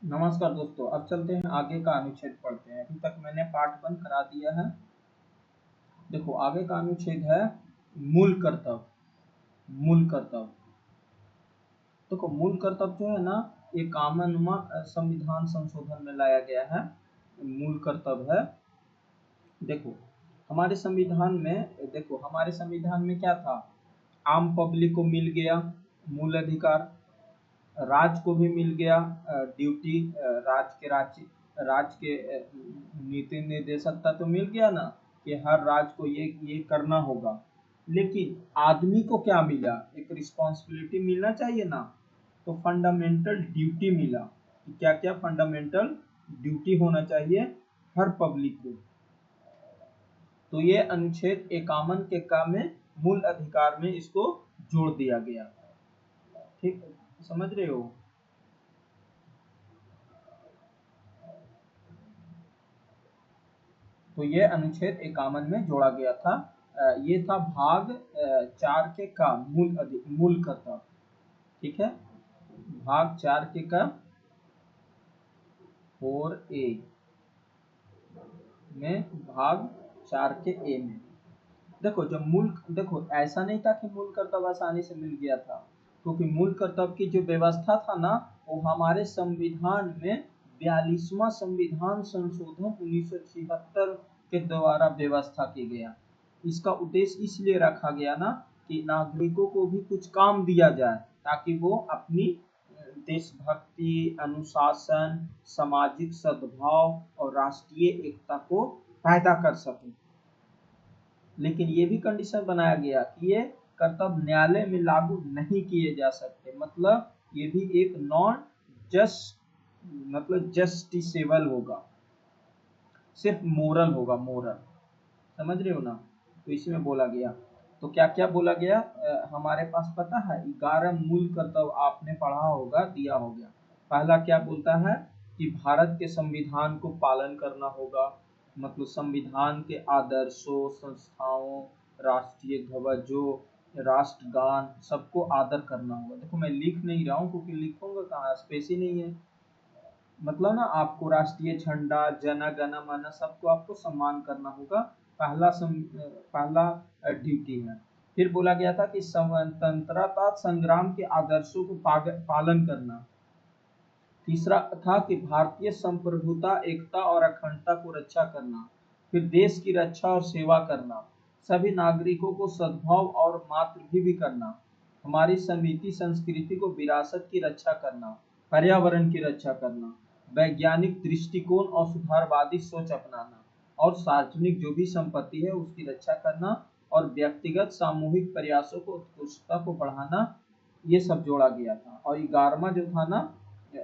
नमस्कार दोस्तों, अब चलते हैं आगे का अनुच्छेद पढ़ते हैं। अभी तक मैंने पार्ट 1 करा दिया है। देखो आगे का अनुच्छेद है मूल कर्तव्य। मूल कर्तव्य देखो मूल कर्तव्य जो है ना, ये कामननुमा संविधान संशोधन में लाया गया है। मूल कर्तव्य है। देखो हमारे संविधान में हमारे संविधान में क्या था? आम पब्लिक को मिल गया मूल अधिकार, राज्य को भी मिल गया ड्यूटी, राज्य के नीति निर्देशकता तो मिल गया ना कि हर राज्य को ये करना होगा। लेकिन आदमी को क्या मिला? एक रिस्पॉन्सिबिलिटी मिलना चाहिए ना। तो फंडामेंटल ड्यूटी मिला कि क्या क्या फंडामेंटल ड्यूटी होना चाहिए हर पब्लिक को। तो ये अनुच्छेद 51 के का में मूल अधिकार में इसको जोड़ दिया गया। ठीक, समझ रहे हो? तो ये अनुच्छेद 51 में जोड़ा गया था। ये था भाग 4 के का मूल कर्तव्य। ठीक है, भाग 4 के का 4A में, भाग 4 के ए में। देखो ऐसा नहीं था कि मूल कर्तव्य आसानी से मिल गया था, क्योंकि मूल कर्तव्य की जो व्यवस्था था ना, वो हमारे संविधान में 42वां संविधान संशोधन 1976 के द्वारा व्यवस्था की गया। इसका उद्देश्य इसलिए रखा गया ना कि नागरिकों को भी कुछ काम दिया जाए, ताकि वो अपनी देशभक्ति, अनुशासन, सामाजिक सद्भाव और राष्ट्रीय एकता को पैदा कर सके। लेकिन ये भी कंडीशन बनाया गया कि ये कर्तव्य न्यायालय में लागू नहीं किए जा सकते। मतलब ये भी एक नॉन जस्ट जस्टिसेबल होगा, सिर्फ मोरल होगा, मोरल। समझ रहे हो ना? तो इसमें बोला गया। तो क्या क्या बोला गया हमारे पास पता है? 11 मूल कर्तव्य आपने पढ़ा होगा, दिया हो गया। पहला क्या बोलता है कि भारत के संविधान को पालन करना होगा। मतलब संविधान के आदर्शों, संस्थाओं, राष्ट्रीय ध्वजों, राष्ट्रगान, सबको आदर करना होगा। देखो मैं लिख नहीं रहा हूँ, क्योंकि लिखूंगा कहाँ, स्पेस ही नहीं है। मतलब ना, आपको राष्ट्रीय झंडा, जन गण मन, सबको आपको सम्मान करना होगा। पहला ड्यूटी है। फिर बोला गया था कि स्वतंत्रता संग्राम के आदर्शों को पालन करना। तीसरा था कि भारतीय संप्रभुता, एकता और अखंडता को रक्षा करना। फिर देश की रक्षा और सेवा करना, सभी नागरिकों को सद्भाव और मातृभूमि भी करना, हमारी समिति संस्कृति को विरासत की रक्षा करना, पर्यावरण की रक्षा करना, वैज्ञानिक दृष्टिकोण और सुधारवादी सोच अपनाना, और सार्वजनिक जो भी संपत्ति है उसकी रक्षा करना, और व्यक्तिगत सामूहिक प्रयासों को, उत्कृष्टता को बढ़ाना। ये सब जोड़ा गया था। और 11वां जो था ना,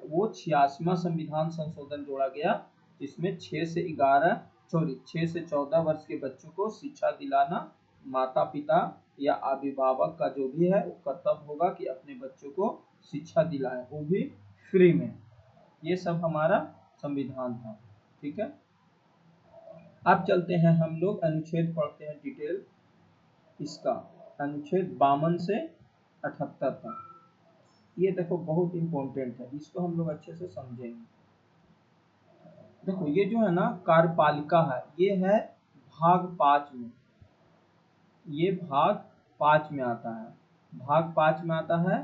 वो 86वां संविधान संशोधन जोड़ा गया, जिसमें 6 से 14 वर्ष के बच्चों को शिक्षा दिलाना। माता पिता या अभिभावक का जो भी है वो कर्तव्य होगा कि अपने बच्चों को शिक्षा दिलाए, वो भी फ्री में। ये सब हमारा संविधान था। ठीक है, अब चलते हैं हम लोग अनुच्छेद पढ़ते हैं डिटेल इसका। अनुच्छेद 52 से 78 तक। ये देखो बहुत इंपॉर्टेंट है, इसको हम लोग अच्छे से समझेंगे। देखो ये जो है ना कार्यपालिका है, ये है भाग 5 में। ये भाग 5 में आता है, भाग 5 में आता है।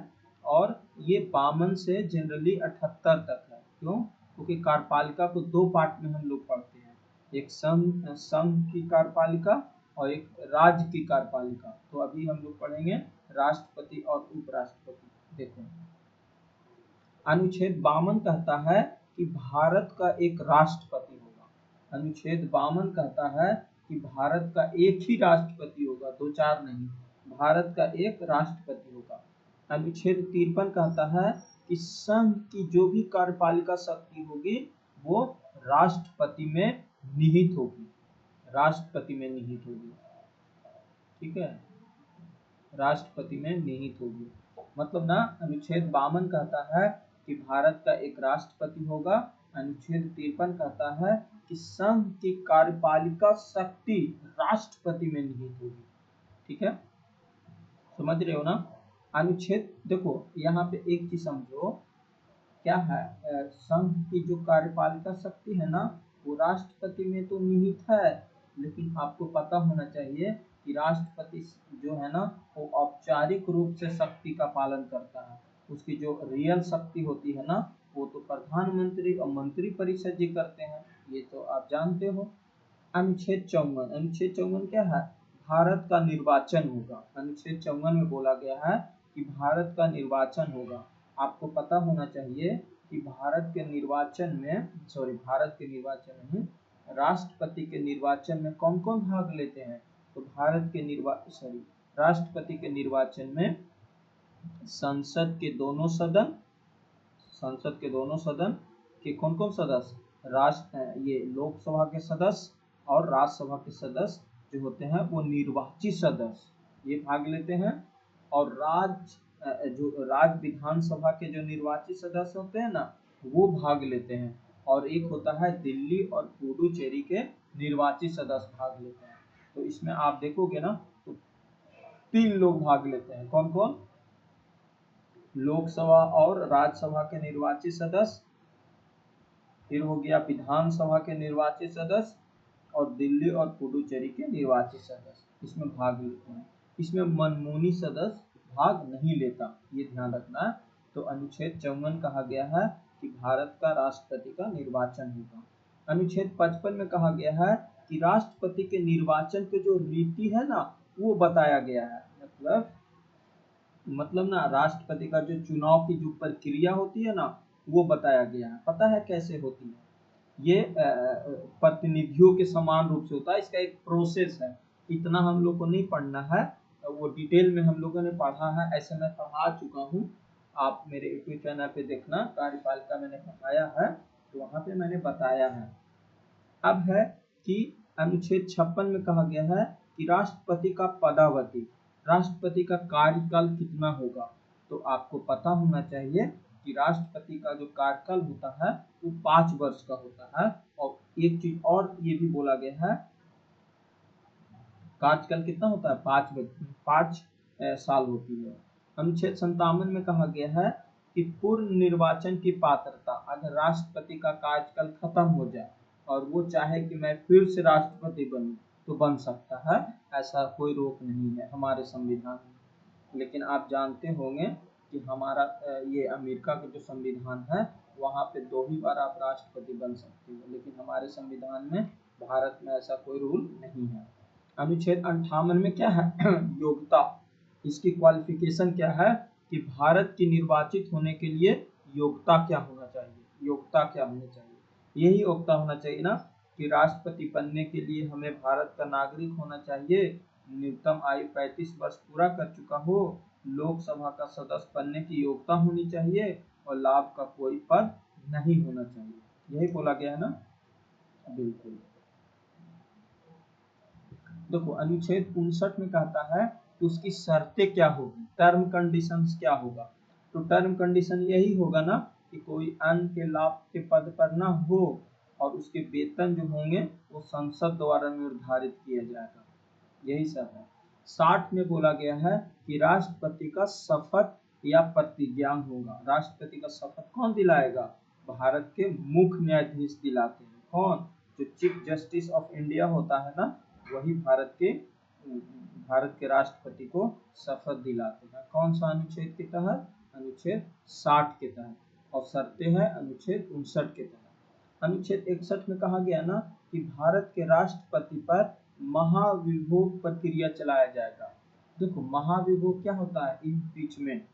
और ये 52 से जनरली 78 तक है। क्यों? क्योंकि कार्यपालिका को दो पार्ट में हम लोग पढ़ते हैं, एक संघ की कार्यपालिका और एक राज्य की कार्यपालिका। तो अभी हम लोग पढ़ेंगे राष्ट्रपति और उपराष्ट्रपति। देखो अनुच्छेद 52 कहता है कि भारत का एक राष्ट्रपति होगा। अनुच्छेद 52 कहता है कि भारत का एक ही राष्ट्रपति होगा, दो चार नहीं। भारत का एक राष्ट्रपति होगा। अनुच्छेद 53 कहता है कि संघ की जो भी कार्यपालिका शक्ति होगी वो राष्ट्रपति में निहित होगी। राष्ट्रपति में निहित होगी। ठीक है, राष्ट्रपति में निहित होगी। मतलब ना, अनुच्छेद 52 कहता है कि भारत का एक राष्ट्रपति होगा। अनुच्छेद 53 कहता है कि संघ की कार्यपालिका शक्ति राष्ट्रपति में निहित होगी। ठीक है, समझ रहे हो ना? अनुच्छेद देखो यहाँ पे एक चीज समझो, क्या है, संघ की जो कार्यपालिका शक्ति है ना वो राष्ट्रपति में तो निहित है, लेकिन आपको पता होना चाहिए कि राष्ट्रपति जो है ना वो औपचारिक रूप से शक्ति का पालन करता है। उसकी जो रियल शक्ति होती है ना वो तो प्रधानमंत्री और मंत्री परिषद जी करते हैं, ये तो आप जानते हो। अनुच्छेद 54 क्या है, भारत का निर्वाचन होगा। अनुच्छेद 54 में बोला गया है कि भारत का निर्वाचन होगा। आपको पता होना चाहिए कि भारत के निर्वाचन में राष्ट्रपति के निर्वाचन में कौन कौन भाग लेते हैं। तो राष्ट्रपति के निर्वाचन में संसद के दोनों सदन के कौन कौन सदस्य, ये लोकसभा के सदस्य और राज्यसभा के सदस्य जो होते हैं वो निर्वाचित सदस्य ये भाग लेते हैं। और राज्य विधानसभा के जो निर्वाचित सदस्य होते हैं ना वो भाग लेते हैं। और एक होता है दिल्ली और पुडुचेरी के निर्वाचित सदस्य भाग लेते हैं। तो इसमें आप देखोगे ना तो 3 लोग भाग लेते हैं, कौन कौन, लोकसभा और राज्यसभा के निर्वाचित सदस्य, फिर हो गया विधानसभा के निर्वाचित सदस्य और दिल्ली और पुडुचेरी के निर्वाचित सदस्य इसमें भाग लेते हैं। इसमें मनमोनी सदस्य भाग नहीं लेता, ये ध्यान रखना है। तो अनुच्छेद 54 कहा गया है कि भारत का राष्ट्रपति का निर्वाचन होगा। अनुच्छेद 55 में कहा गया है कि राष्ट्रपति के निर्वाचन के जो रीति है ना वो बताया गया है। मतलब ना राष्ट्रपति का जो चुनाव की जो प्रक्रिया होती है ना वो बताया गया है। पता है कैसे होती है, ये प्रतिनिधियों के समान रूप से होता है, इसका एक प्रोसेस है। इतना हम लोग को नहीं पढ़ना है, वो डिटेल में हम लोगों ने पढ़ा है, ऐसे मैं पढ़ा चुका हूँ। आप मेरे यूट्यूब चैनल पे देखना, कार्यपालिका मैंने पढ़ाया है तो वहाँ पे मैंने बताया है। अब है कि अनुच्छेद 56 में कहा गया है कि राष्ट्रपति का पदावधि, राष्ट्रपति का कार्यकाल कितना होगा। तो आपको पता होना चाहिए कि राष्ट्रपति का जो कार्यकाल होता है वो 5 वर्ष का होता है। और एक चीज और ये भी बोला गया है, कार्यकाल कितना होता है, 5 साल होती है। अनुच्छेद 57 में कहा गया है कि पूर्व निर्वाचन की पात्रता, अगर राष्ट्रपति का कार्यकाल खत्म हो जाए और वो चाहे कि मैं फिर से राष्ट्रपति बनूं तो बन सकता है, ऐसा कोई रोक नहीं है हमारे संविधान में। लेकिन आप जानते होंगे कि हमारा ये अमेरिका का जो संविधान है वहाँ पे 2 ही बार आप राष्ट्रपति बन सकते हो, लेकिन हमारे संविधान में भारत में ऐसा कोई रूल नहीं है। अनुच्छेद 58 में क्या है योग्यता, इसकी क्वालिफिकेशन क्या है कि भारत की निर्वाचित होने के लिए योग्यता क्या होना चाहिए, योग्यता क्या होनी चाहिए, यही योग्यता होना चाहिए ना कि राष्ट्रपति बनने के लिए हमें भारत का नागरिक होना चाहिए, न्यूनतम आयु 35 वर्ष पूरा कर चुका हो, लोकसभा का सदस्य बनने की योग्यता होनी चाहिए और लाभ का कोई पद नहीं होना चाहिए, यही बोला गया है ना। बिल्कुल। देखो अनुच्छेद 59 में कहता है कि उसकी शर्तें क्या होगी, टर्म कंडीशंस क्या होगा। तो टर्म कंडीशन यही होगा ना कि कोई अन्य के लाभ के पद पर ना हो और उसके वेतन जो होंगे वो संसद द्वारा निर्धारित किया जाएगा, यही सब है। 60 में बोला गया है कि राष्ट्रपति का शपथ या प्रतिज्ञान होगा। राष्ट्रपति का शपथ कौन दिलाएगा, भारत के मुख्य न्यायाधीश दिलाते हैं। कौन, जो चीफ जस्टिस ऑफ इंडिया होता है ना वही भारत के राष्ट्रपति को शपथ दिलाते हैं। कौन सा अनुच्छेद के तहत, अनुच्छेद 60 के तहत। और शर्तें हैं अनुच्छेद 59 के तहत। अनुच्छेद 61 में कहा गया ना कि भारत के राष्ट्रपति पर महाभियोग प्रक्रिया चलाया जाएगा। देखो महाभियोग क्या होता है, इम्पीचमेंट।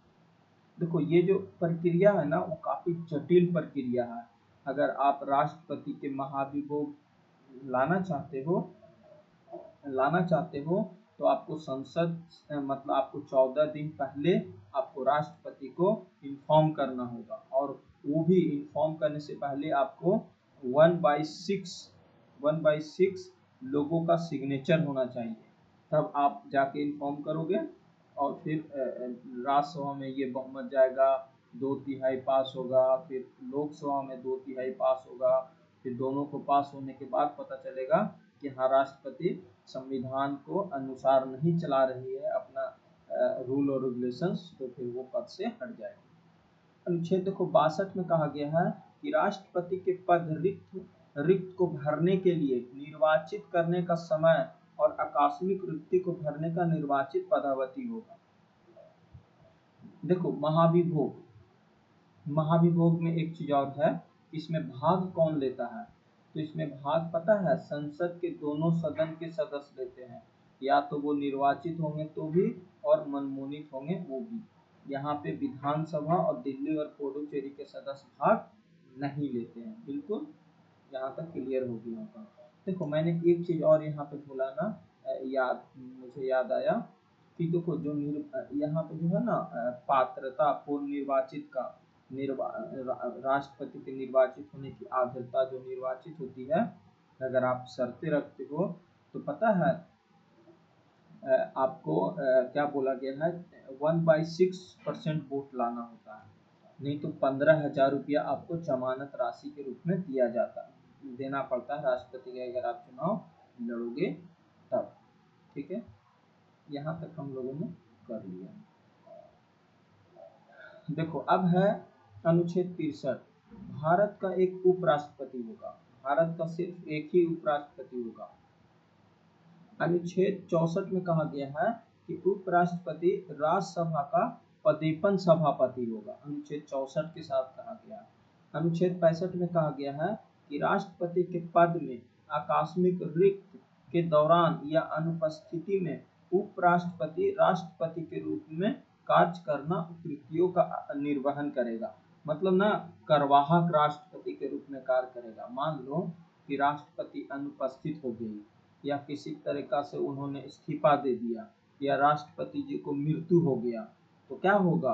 देखो ये जो प्रक्रिया है ना वो काफी जटिल प्रक्रिया है। अगर आप राष्ट्रपति के महाभियोग लाना चाहते हो तो आपको मतलब आपको 14 दिन पहले आपको राष्ट्रपति को इन्फॉर्म करना होगा। और वो भी इन्फॉर्म करने से पहले आपको 1/6 लोगों का सिग्नेचर होना चाहिए, तब आप जाके इन्फॉर्म करोगे। और फिर राज्यसभा में ये बहुमत जाएगा, 2/3 पास होगा, फिर लोकसभा में 2/3 पास होगा, फिर दोनों को पास होने के बाद पता चलेगा कि हाँ राष्ट्रपति संविधान को अनुसार नहीं चला रही है अपना रूल और रेगुलेशंस, तो फिर वो पद से हट जाएगी। अनुच्छेद देखो 62 में कहा गया है कि राष्ट्रपति के पद रिक्त को भरने के लिए निर्वाचित करने का समय और आकस्मिक रिक्ति को भरने का निर्वाचित पदावधि होगा। देखो महाभिभोग में एक चीज और है, इसमें भाग कौन लेता है, तो इसमें भाग पता है संसद के दोनों सदन के सदस्य लेते हैं, या तो वो निर्वाचित होंगे तो भी और मनमोनित होंगे वो भी। यहाँ पे विधानसभा और दिल्ली और पुडुचेरी के सदस्य भाग नहीं लेते हैं। बिल्कुल यहाँ तक क्लियर हो गया होगा। देखो मैंने एक चीज और यहाँ पे बोला ना, मुझे याद आया कि देखो जो यहाँ पे जो है ना पात्रता पूर्व निर्वाचित का राष्ट्रपति के निर्वाचित होने की आर्द्रता जो निर्वाचित होती है, अगर आप शर्तें रखते हो तो पता है आपको क्या बोला गया है 1/6% वोट लाना होता है, नहीं तो 15,000 रुपया आपको जमानत राशि के रूप में देना पड़ता है राष्ट्रपति के, अगर आप चुनाव लड़ोगे तब। ठीक है, यहाँ तक हम लोगों ने कर लिया। देखो अब है अनुच्छेद 63, भारत का एक उपराष्ट्रपति होगा, भारत का सिर्फ एक ही उपराष्ट्रपति होगा। अनुच्छेद 64 में कहा गया है कि उपराष्ट्रपति राज्यसभा का पदेपन सभापति होगा, अनुच्छेद 64 के साथ कहा गया। अनुच्छेद 65 में कहा गया है कि राष्ट्रपति के पद में आकस्मिक रिक्त के दौरान या अनुपस्थिति में उपराष्ट्रपति राष्ट्रपति के रूप में कार्य करना कृतियों का निर्वहन करेगा, मतलब ना कार्यवाहक राष्ट्रपति के रूप में कार्य करेगा। मान लो कि राष्ट्रपति अनुपस्थित हो गई या किसी तरीका से उन्होंने इस्तीफा दे दिया या राष्ट्रपति जी को मृत्यु हो गया, तो क्या होगा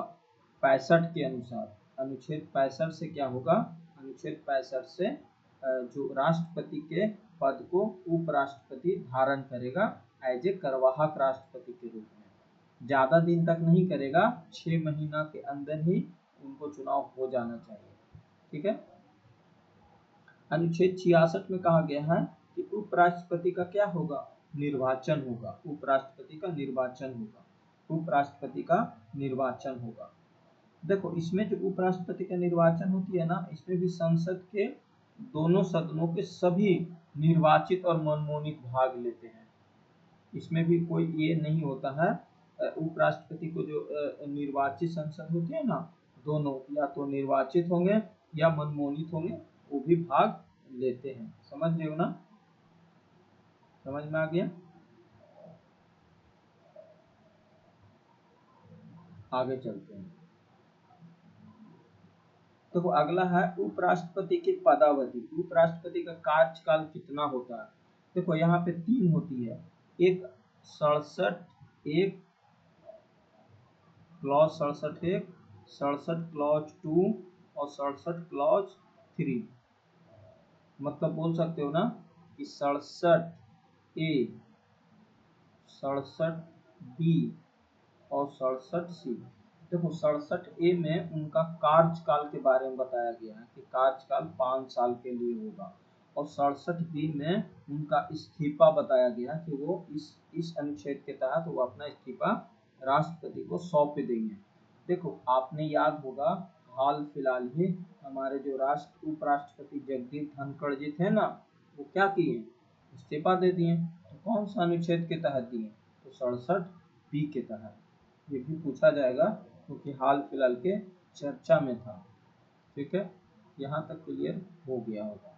65 के अनुसार, अनुच्छेद 65 से क्या होगा, अनुच्छेद 65 से जो राष्ट्रपति के पद को उपराष्ट्रपति धारण करेगा एज ए कार्यवाहक राष्ट्रपति के रूप में। ज्यादा दिन तक नहीं करेगा, 6 महीना के अंदर ही उनको चुनाव हो जाना चाहिए। ठीक है, अनुच्छेद 66 में कहा गया है कि उपराष्ट्रपति का क्या होगा, निर्वाचन होगा, उपराष्ट्रपति का निर्वाचन होगा, उपराष्ट्रपति का निर्वाचन होगा। देखो इसमें जो उपराष्ट्रपति का निर्वाचन होती है ना, इसमें भी संसद के दोनों सदनों के सभी निर्वाचित और मनमोनित भाग लेते हैं। इसमें भी कोई ये नहीं होता है, उपराष्ट्रपति को जो निर्वाचित संसद होती है ना, दोनों या तो निर्वाचित होंगे या मनमोनित होंगे, वो भी भाग लेते हैं। समझ रहे हो ना, समझ में आ गया। आगे चलते हैं। तो अगला है उपराष्ट्रपति की पदावधि, उपराष्ट्रपति का कार्यकाल कितना होता है। देखो यहाँ पे 3 होती है, एक 67(1) क्लॉज 67(1), 67 क्लॉज 2 और 67 क्लॉज 3। मतलब बोल सकते हो ना कि 67(a), 67(b) और 67(c). देखो 67(a) में उनका कार्यकाल के बारे में बताया गया है कि कार्यकाल 5 साल के लिए होगा, और 67(b) में उनका इस्तीफा बताया गया कि वो इस अनुच्छेद के तहत वो अपना इस्तीफा राष्ट्रपति को सौंप देंगे। देखो आपने याद होगा हाल फिलहाल ही हमारे जो उपराष्ट्रपति जगदीप धनखड़ जी थे ना, वो क्या किए, इस्तीफा दे दिए। तो कौन सा अनुच्छेद के तहत दिए, तो 67(b) के तहत। ये भी पूछा जाएगा क्योंकि हाल फिलहाल के चर्चा में था। ठीक है, यहाँ तक क्लियर हो गया होगा।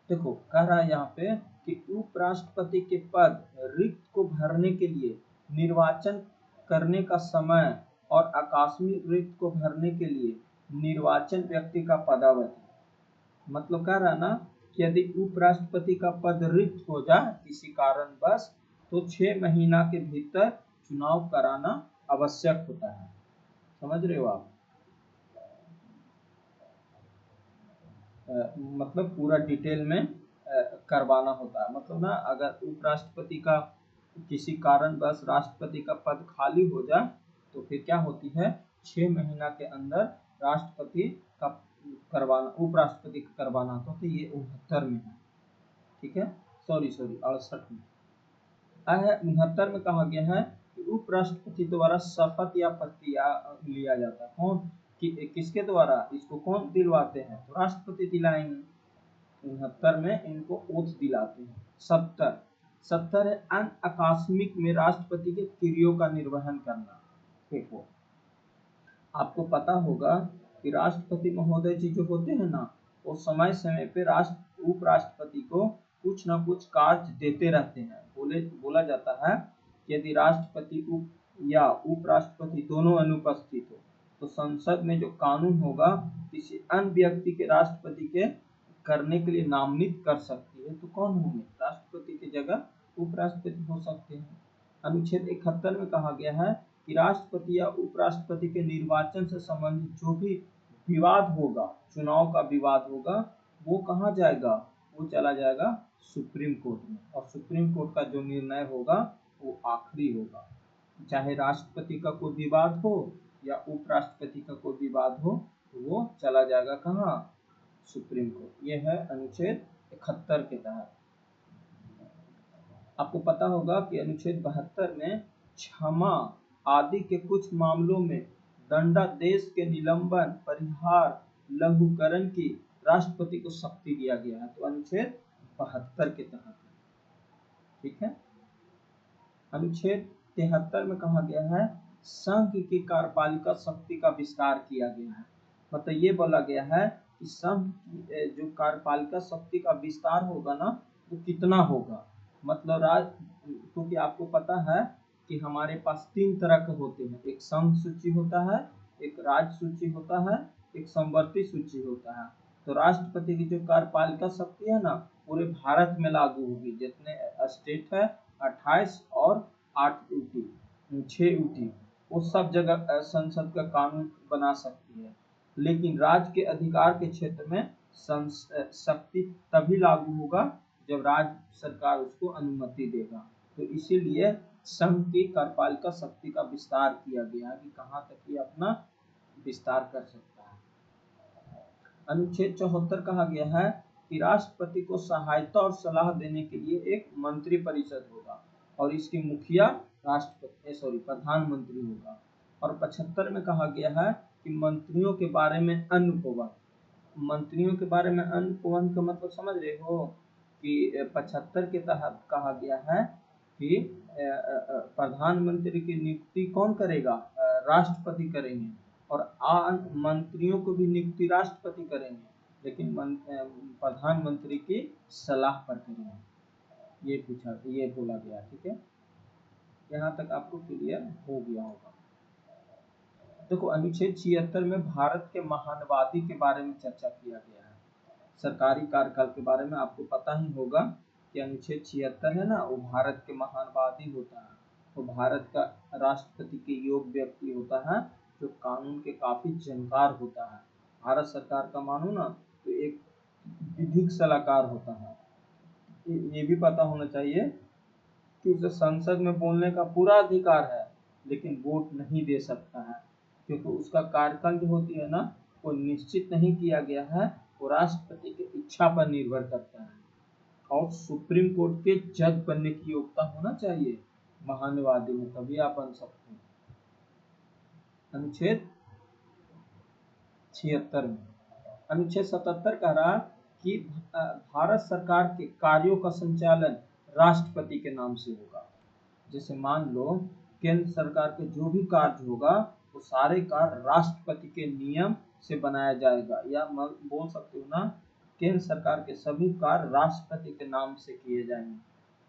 देखो कह रहा है यहाँ पे कि उपराष्ट्रपति के पद रिक्त को भरने के लिए निर्वाचन करने का समय और आकस्मिक रिक्त को भरने के लिए निर्वाचन व्यक्ति का पदावधि। मतलब कह रहा है ना कि यदि उपराष्ट्रपति का पद रिक्त हो जाए किसी कारणवश, तो 6 महीना के भीतर चुनाव कराना आवश्यक होता है। समझ रहे हो आप, मतलब पूरा डिटेल में करवाना होता है। मतलब ना अगर उपराष्ट्रपति का किसी कारणवश राष्ट्रपति का पद खाली हो जाए तो फिर क्या होती है, 6 महीना के अंदर राष्ट्रपति का करवाना, उपराष्ट्रपति का करवाना होता है। तो ये 69 में है। ठीक है, सॉरी 68 में है। 69 में कहा गया है कि उपराष्ट्रपति द्वारा शपथ या प्रतिज्ञा लिया जाता है। कौन, किसके द्वारा इसको कौन दिलवाते हैं? तो राष्ट्रपति दिलाएंगे। 69 में इनको ओथ दिलाते हैं। 70 है अन आकस्मिक में राष्ट्रपति के क्रियों का निर्वहन करना। देखो आपको पता होगा कि राष्ट्रपति महोदय जी जो होते हैं ना, वो समय समय पे उपराष्ट्रपति को कुछ ना कुछ कार्य देते रहते हैं। बोला जाता है कि यदि राष्ट्रपति या उपराष्ट्रपति दोनों अनुपस्थित हो तो संसद में जो कानून होगा किसी अन्य व्यक्ति के राष्ट्रपति के करने के लिए नामित कर सकती है। तो कौन होंगे? राष्ट्रपति की जगह उपराष्ट्रपति हो सकते हैं। अनुच्छेद 71 में कहा गया है कि राष्ट्रपति या उपराष्ट्रपति के निर्वाचन से संबंधित जो भी विवाद होगा, चुनाव का विवाद होगा, वो कहाँ जाएगा? वो चला जाएगा सुप्रीम कोर्ट में, और सुप्रीम कोर्ट का जो निर्णय होगा वो आखिरी होगा। चाहे राष्ट्रपति का कोई विवाद हो या उपराष्ट्रपति का कोई विवाद हो, तो वो चला जाएगा कहाँ? Supreme court. ये है अनुच्छेद 71 के तहत। आपको पता होगा कि अनुच्छेद 72 में क्षमा आदि के कुछ मामलों में दंडादेश के निलंबन, परिहार, लघुकरण की राष्ट्रपति को शक्ति दिया गया है। तो अनुच्छेद 72 के तहत, ठीक है। अनुच्छेद 73 में कहा गया है संघ की कार्यपालिका शक्ति का विस्तार किया गया है। मतलब ये बोला गया है कि संघ की जो कार्यपालिका शक्ति का विस्तार होगा ना, वो कितना होगा? मतलब क्योंकि आपको पता है कि हमारे पास 3 तरह के होते हैं, एक संघ सूची होता है, एक राज्य सूची होता है, एक समवर्ती सूची होता है। तो राष्ट्रपति की जो कार्यपालिका शक्ति है ना, पूरे भारत में लागू होगी। जितने स्टेट है 28 और 8 यूटी, 6 यूटी, वो सब जगह संसद का कानून बना सकती है। लेकिन राज्य के अधिकार के क्षेत्र में शक्ति तभी लागू होगा जब राज्य सरकार उसको अनुमति देगा। तो इसीलिए संघ की कार्यपालिका शक्ति का विस्तार किया गया कि कहाँ तक ये अपना विस्तार कर सकता है। अनुच्छेद 74 कहा गया है कि राष्ट्रपति को सहायता और सलाह देने के लिए एक मंत्री परिषद होगा और इसकी मुखिया प्रधानमंत्री होगा। और 75 में कहा गया है कि मंत्रियों के बारे में अनुपवन। मंत्रियों के बारे में अनुपवन का मतलब समझ रहे हो कि 75 के तहत कहा गया है कि प्रधानमंत्री की नियुक्ति कौन करेगा? राष्ट्रपति करेंगे, और मंत्रियों को भी नियुक्ति राष्ट्रपति करेंगे, लेकिन प्रधानमंत्री की सलाह पर करेंगे। ये बोला गया, ठीक है। यहाँ तक आपको क्लियर हो गया होगा। देखो अनुच्छेद 76 में भारत के महानवादी के बारे में चर्चा किया गया है। सरकारी कार्यकाल के बारे में आपको पता ही होगा कि अनुच्छेद 76 है ना, वो भारत के महानवादी होता है। वो भारत का राष्ट्रपति के योग्य व्यक्ति होता है जो कानून के काफी जानकार होता है। भारत सरकार का मानो ना तो एक विधिक सलाहकार होता है। ये भी पता होना चाहिए कि उसे संसद में बोलने का पूरा अधिकार है, लेकिन वोट नहीं दे सकता है, क्योंकि उसका कार्यकाल जो होती है ना, वो निश्चित नहीं किया गया है, वो राष्ट्रपति की इच्छा पर निर्भर करता है। और सुप्रीम कोर्ट के जज बनने की योग्यता होना चाहिए महानवादी में, तभी आप बन सकते हैं। अनुच्छेद 76 में अनुच्छेद 77 कह रहा कि भारत सरकार के कार्यों का संचालन राष्ट्रपति के नाम से होगा। जैसे मान लो केंद्र सरकार के जो भी कार्य होगा वो सारे कार्य राष्ट्रपति के नियम से बनाया जाएगा, या बोल सकते हो ना, केंद्र सरकार के सभी कार्य राष्ट्रपति के नाम से किए जाएंगे।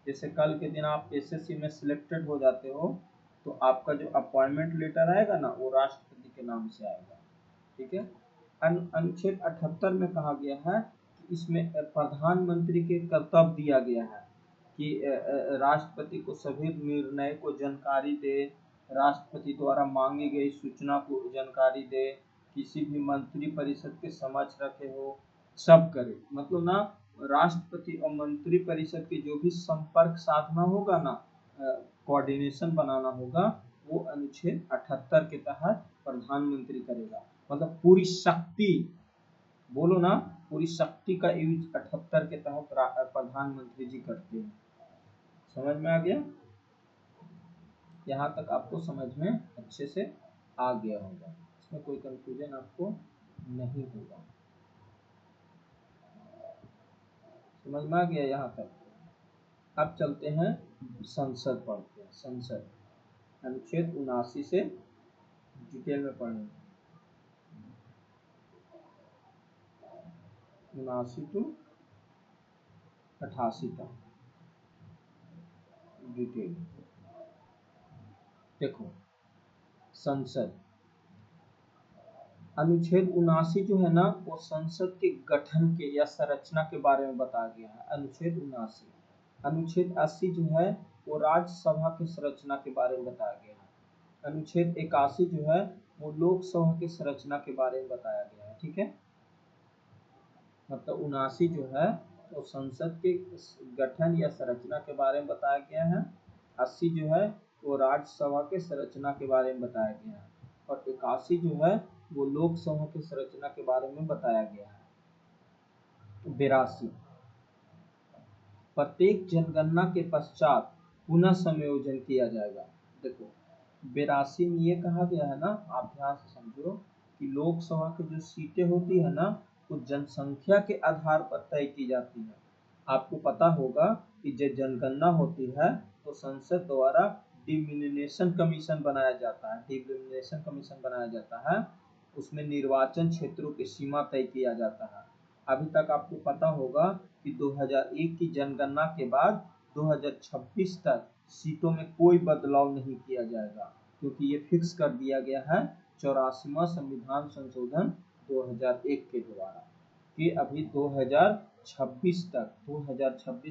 जैसे कल के दिन आप एसएससी में सिलेक्टेड हो जाते हो तो आपका जो अपॉइंटमेंट लेटर आएगा ना, वो राष्ट्रपति के नाम से आएगा, ठीक है। अनुच्छेद 78 में कहा गया है कि इसमें प्रधानमंत्री के कर्तव्य दिया गया है कि राष्ट्रपति को सभी निर्णय को जानकारी दे, राष्ट्रपति द्वारा मांगी गई सूचना को जानकारी दे, किसी भी मंत्री परिषद के समक्ष रखे हो, सब करे। मतलब ना राष्ट्रपति और मंत्री परिषद के जो भी संपर्क साधना होगा ना, कोऑर्डिनेशन बनाना होगा, वो अनुच्छेद 78 के तहत प्रधानमंत्री करेगा। मतलब पूरी शक्ति, बोलो ना, पूरी शक्ति का यूज 78 के तहत प्रधानमंत्री जी करते हैं। समझ में आ गया? यहाँ तक आपको समझ में अच्छे से आ गया होगा। इसमें कोई कंफ्यूजन आपको नहीं होगा। समझ में आ गया यहाँ तक? अब चलते हैं संसद पढ़ते हैं। संसद अनुच्छेद 79 से डिटेल में पढ़ेंगे। 79 टू 88 तक डिटेल। देखो, संसद अनुच्छेद 79 जो है ना, वो संसद के गठन के या संरचना के बारे में बताया गया है। अनुच्छेद 79। अनुच्छेद 80 जो है वो राज्यसभा की संरचना के बारे में बताया गया है। अनुच्छेद 81 जो है वो लोकसभा की संरचना के बारे में बताया गया है। ठीक है, मतलब 79 जो है वो संसद के गठन या संरचना के बारे में बताया गया है। 80 जो है वो राज्यसभा के संरचना के बारे में बताया गया है, और 81 जो है वो लोकसभा की संरचना के बारे में बताया गया है। 82 प्रत्येक जनगणना के पश्चात पुनः संयोजन किया जाएगा। देखो, 82 में ये कहा गया है ना, आप ध्यान से समझो कि लोकसभा की जो सीटें होती है ना, वो जनसंख्या के आधार पर तय की जाती है। आपको पता होगा कि जब जनगणना होती है तो संसद द्वारा डिलिमिनेशन कमीशन बनाया जाता है। डिलिमिनेशन कमीशन बनाया जाता है, उसमें निर्वाचन क्षेत्रों की सीमा तय किया जाता है। अभी तक आपको पता होगा कि 2001 की जनगणना के बाद 2026 तक सीटों में कोई बदलाव नहीं किया जाएगा, क्योंकि ये फिक्स कर दिया गया है 84वां संविधान संशोधन 2001 के द्वारा कि अभी 2026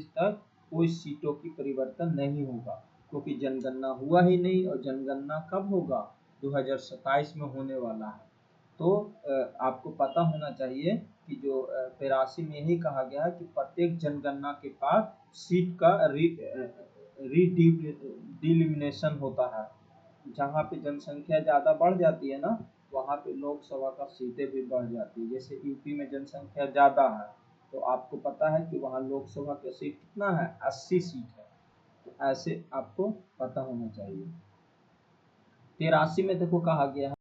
तक कोई सीटों की परिवर्तन नहीं होगा, क्योंकि जनगणना हुआ ही नहीं, और जनगणना कब होगा? 2027 में होने वाला है। तो आपको पता होना चाहिए कि जो 83 में यही कहा गया है कि प्रत्येक जनगणना के बाद सीट का डिलिमिनेशन होता है। जहाँ पे जनसंख्या ज़्यादा बढ़ जाती है ना, वहाँ पे लोकसभा का सीटें भी बढ़ जाती है। जैसे यूपी में जनसंख्या ज़्यादा है, तो आपको पता है कि वहाँ लोकसभा का सीट कितना है? 80 सीट है। तो ऐसे आपको पता होना चाहिए। 83 में देखो कहा गया है